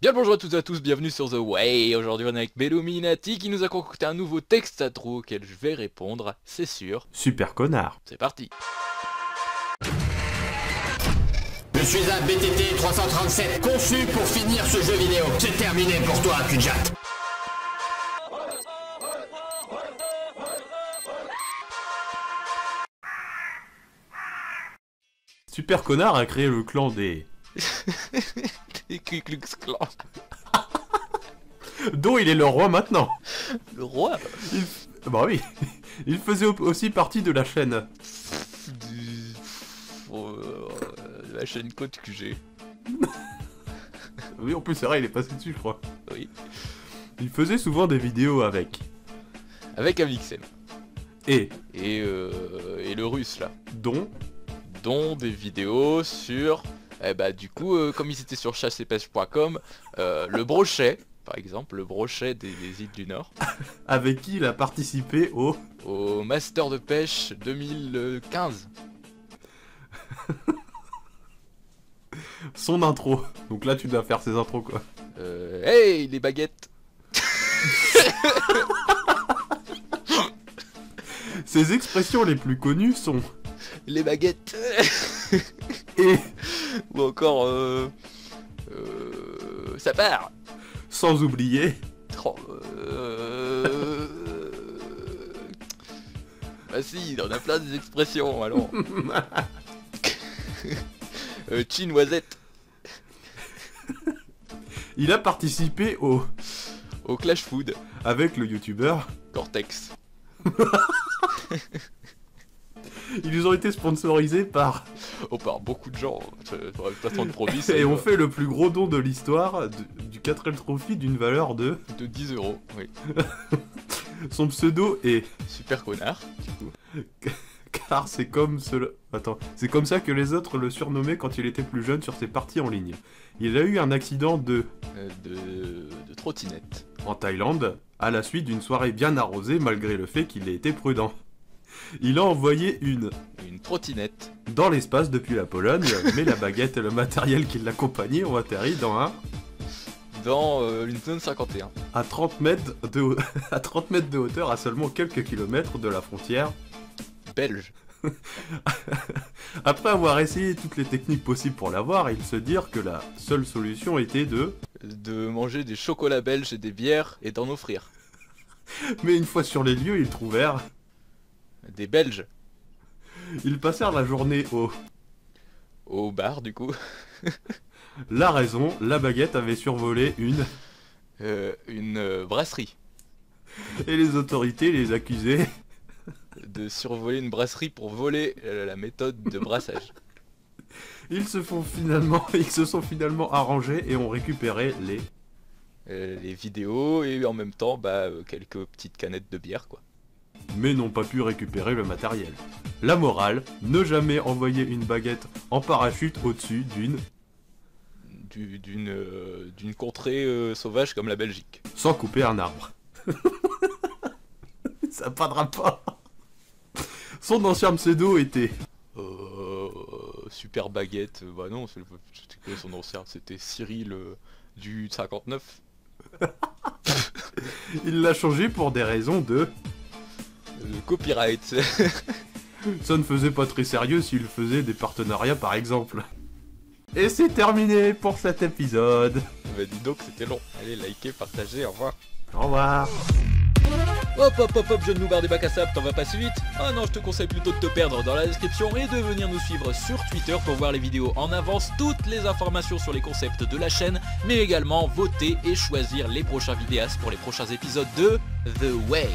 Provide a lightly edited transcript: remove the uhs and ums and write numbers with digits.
Bien le bonjour à toutes et à tous, bienvenue sur The Way. Aujourd'hui on est avec Belluminati qui nous a concocté un nouveau texte à trous auquel je vais répondre, c'est sûr. Super connard. C'est parti. Je suis un BTT 337 conçu pour finir ce jeu vidéo. C'est terminé pour toi, Kudjat. Super connard a créé le clan des... Des Ku Klux Klan. dont il est le roi maintenant. Le roi Bah oui. Il faisait aussi partie de la chaîne. de la chaîne Code QG. Oui, en plus c'est vrai, il est passé dessus je crois. Oui. Il faisait souvent des vidéos avec. Avec Amixem. Et le russe là. dont Des vidéos sur... du coup, comme ils étaient sur chasseetpêche.com, le brochet, par exemple, le brochet des îles du Nord. avec qui il a participé Au Master de pêche 2015. son intro. Donc là tu dois faire ses intros quoi. Hey, les baguettes. Ses expressions les plus connues sont... Les baguettes. Et... Ou encore, ça part. sans oublier... Oh, Bah si, on a plein des expressions, alors. Noisette. Il a participé Au Clash Food. avec le youtubeur. Cortex. Ils ont été sponsorisés par... Par beaucoup de gens, sur la plateforme de produits, Et on fait le plus gros don de l'histoire du 4ème trophy d'une valeur de... de 10 €, oui. Son pseudo est... Super connard. Car c'est comme c'est comme ça que les autres le surnommaient quand il était plus jeune sur ses parties en ligne. Il a eu un accident De trottinette. en Thaïlande à la suite d'une soirée bien arrosée malgré le fait qu'il ait été prudent. Il a envoyé une Trottinette. dans l'espace depuis la Pologne, mais la baguette et le matériel qui l'accompagnait ont atterri dans Une zone 51. à 30 mètres de hauteur à seulement quelques kilomètres de la frontière. Belge. Après avoir essayé toutes les techniques possibles pour l'avoir, ils se dirent que la seule solution était De manger des chocolats belges et des bières et d'en offrir. Mais une fois sur les lieux, ils trouvèrent... Des Belges. Ils passèrent la journée Au bar, du coup. La raison, la baguette avait survolé Une brasserie. et les autorités les accusaient... De survoler une brasserie pour voler la méthode de brassage. Ils se sont finalement arrangés et ont récupéré Les vidéos et en même temps, quelques petites canettes de bière, quoi. mais n'ont pas pu récupérer le matériel. La morale, ne jamais envoyer une baguette en parachute au-dessus D'une contrée sauvage comme la Belgique. sans couper un arbre. Ça n'a pas de rapport. Son ancien pseudo était... Super baguette, non, c'était quoi son ancien? C'était Cyril du 59. Il l'a changé pour des raisons de... Copyright. Ça ne faisait pas très sérieux s'il faisait des partenariats par exemple. Et c'est terminé pour cet épisode. Dis donc, c'était long. Allez, likez, partagez, au revoir. Au revoir. Hop, je ne nous barre des bacs à sable, t'en vas pas si vite. Ah non, je te conseille plutôt de te perdre dans la description et de venir nous suivre sur Twitter pour voir les vidéos en avance, toutes les informations sur les concepts de la chaîne, mais également voter et choisir les prochains vidéastes pour les prochains épisodes de The Way.